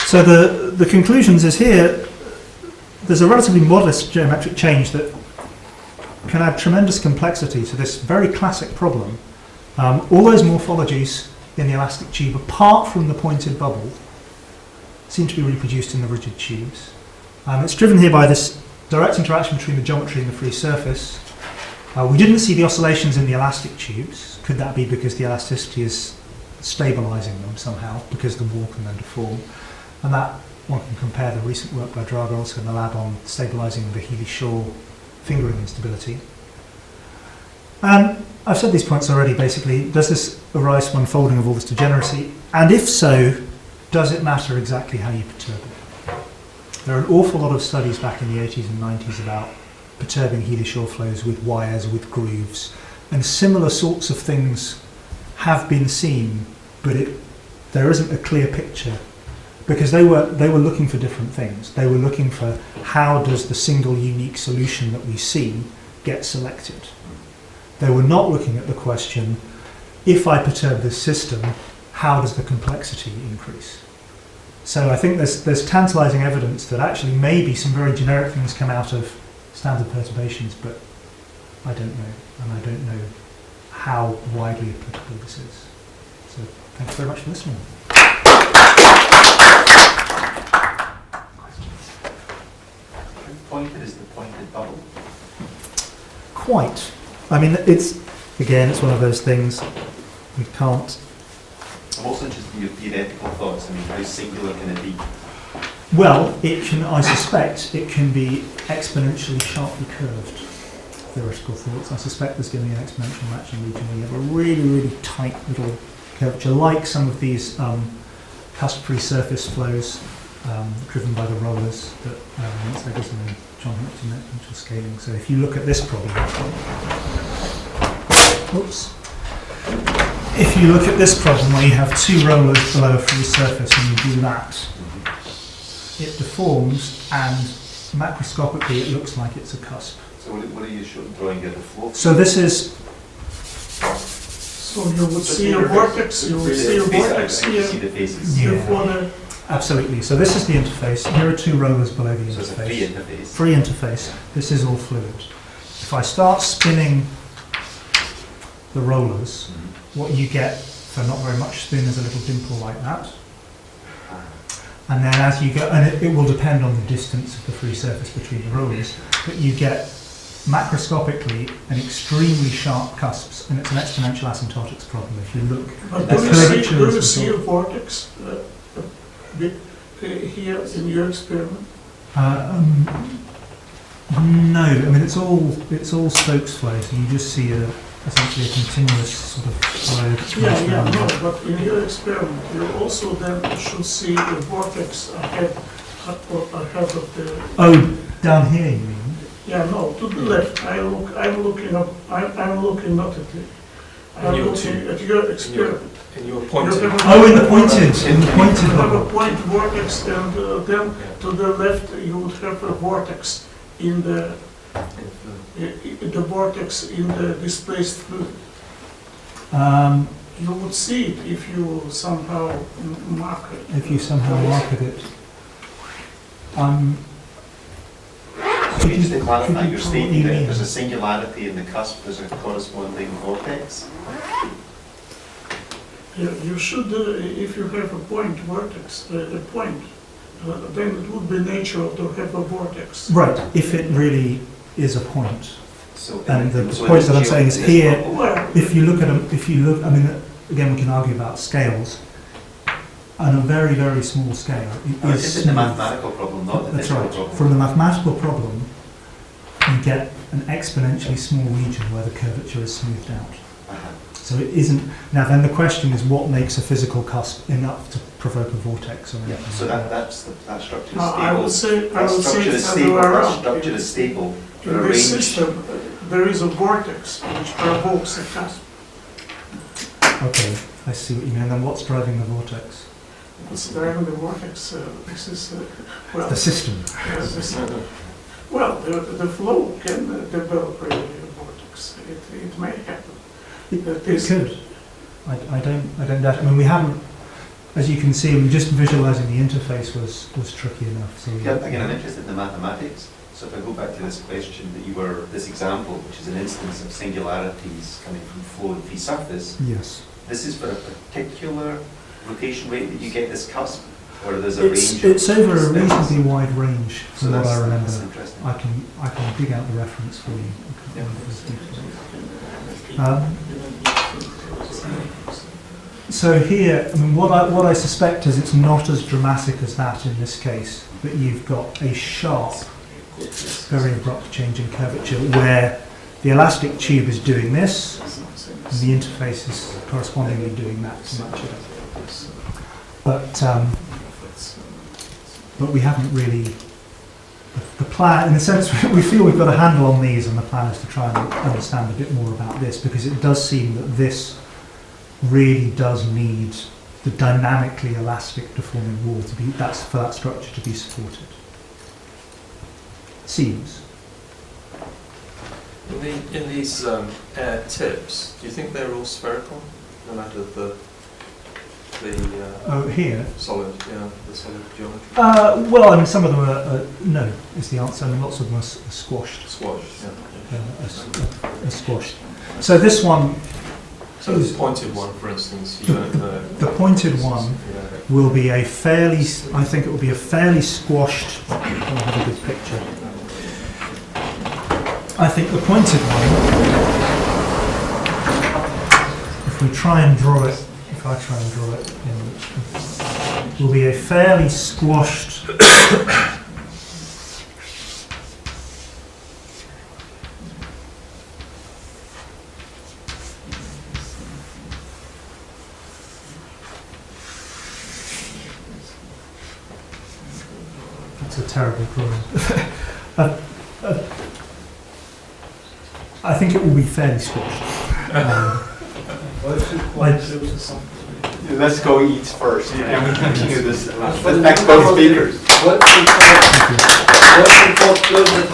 So the conclusions is here, there's a relatively modest geometric change that can add tremendous complexity to this very classic problem. All those morphologies in the elastic tube, apart from the pointed bubble, seem to be reproduced in the rigid tubes. It's driven here by this direct interaction between the geometry and the free surface. We didn't see the oscillations in the elastic tubes. Could that be because the elasticity is stabilising them somehow, because the wall can then deform? And that one can compare the recent work by Dragos in the lab on stabilising the Healy-Shaw fingering instability. And I've said these points already, basically. Does this arise from unfolding of all this degeneracy? And if so, does it matter exactly how you perturb it? There are an awful lot of studies back in the 80s and 90s about perturbing Healy-Shaw flows with wires, with grooves, and similar sorts of things have been seen, but there isn't a clear picture, because they were looking for different things. They were looking for how does the single unique solution that we see get selected. They were not looking at the question, if I perturb this system, how does the complexity increase? So I think there's tantalising evidence that actually maybe some very generic things come out of standard perturbations, but I don't know, and I don't know how widely applicable this is. So thanks very much for listening. bubble? Quite. I mean, it's one of those things we can't. I'm also interested in your theoretical thoughts. I mean, how singular can it be? Well, it can. I suspect it can be exponentially sharply curved. Theoretical thoughts. I suspect there's going to be an exponential matching region where you have a really, really tight little curvature, like some of these cusp-free surface flows driven by the rollers that so there's in geometry-induced scaling. So if you look at this problem, oops. If you look at this problem where you have two rollers below a free surface and you do that, it deforms and macroscopically it looks like it's a cusp. So what are you drawing here, the flow? So this is, So you would see a vortex, you would see a vortex You here. see the faces. Yeah. Before the, absolutely. So this is the interface. Here are two rollers below the So it's a free interface. interface. Free interface. This is all fluid. If I start spinning the rollers, what you get for not very much spin is a little dimple like that. And then as you go, and it will depend on the distance of the free surface between the rollers, but you get macroscopically an extremely sharp cusps, and it's an exponential asymptotics problem. If you look, but That's do curvature you is see the a vortex here in your experiment? no, I mean it's all Stokes flow, so you just see essentially a continuous sort of flow. Yeah, no, but in your experiment, you also then should see the vortex ahead of the. Oh, down here you mean? Yeah, no, to the left. I'm looking not at it. I'm You're looking at your experiment. And you were pointing. You have Oh, in the pointed You have a bubble. point vortex, and then to the left you would have a vortex in the vortex in the displaced fluid. You would see it if you somehow mark it. If you somehow mark at it. So just to clarify, could you you're tell stating what you that if mean? there's a singularity in the cusp, there's a corresponding vortex? You should, if you have a point vortex, a point, then it would be natural to have a vortex. Right, if it really is a point. So, And the so point in that I'm this saying is this here, bubble- Well, if you look at them, I mean, again, we can argue about scales. On a very, very small scale, it is It's in the smooth. mathematical problem, not the That's physical right. problem. From the mathematical problem, you get an exponentially small region where the curvature is smoothed out. Uh-huh. So it isn't. Now, then the question is, what makes a physical cusp enough to provoke a vortex or Yeah, anything? so like that structure is no, stable. I would say That structure is it's the other stable. way That around. structure is stable. In For a this range. system, there is a vortex which provokes a cusp. Okay, I see what you mean. And then what's driving the vortex? It's driving the vortex. This is well. The system. Well, the flow can develop really a vortex. It may happen. It could. I don't doubt it. I mean, we haven't, as you can see, I mean, just visualising the interface was tricky enough. So Yeah, again, I'm interested in the mathematics. So if I go back to this question this example, which is an instance of singularities coming from flow and free surface, yes, this is for a particular rotation rate that you get this cusp, or there's a range? it's over a steps? reasonably wide range So from what I remember. that's interesting. I can dig out the reference for you. Yeah. So here, I mean, what I suspect is it's not as dramatic as that in this case, but you've got a sharp, very abrupt change in curvature where the elastic tube is doing this, and the interface is correspondingly doing that to match it up. But we haven't really. The plan, in a sense, we feel we've got a handle on these, and the plan is to try and understand a bit more about this, because it does seem that this really does need the dynamically elastic deforming wall to be, that's for that structure to be supported. Seems. In these air tips, do you think they're all spherical, no matter the Oh, here. solid, the solid geometry? Well, I mean, some of them are no, is the answer. I mean, lots of them are squashed. Squash, yeah. Are squashed. So this one, So the pointed one, for instance, you don't know. the pointed one, Yeah. will be a fairly, I think it will be a fairly squashed, I'll have a good picture. I think the pointed one, if we try and draw it, if I try and draw it, will be a fairly squashed. That's a terrible drawing. I think it will be fairly squashed. Let's go eat first, and we continue this. Let's thank both speakers. What's the close at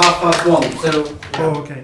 1:30? So. Oh, okay.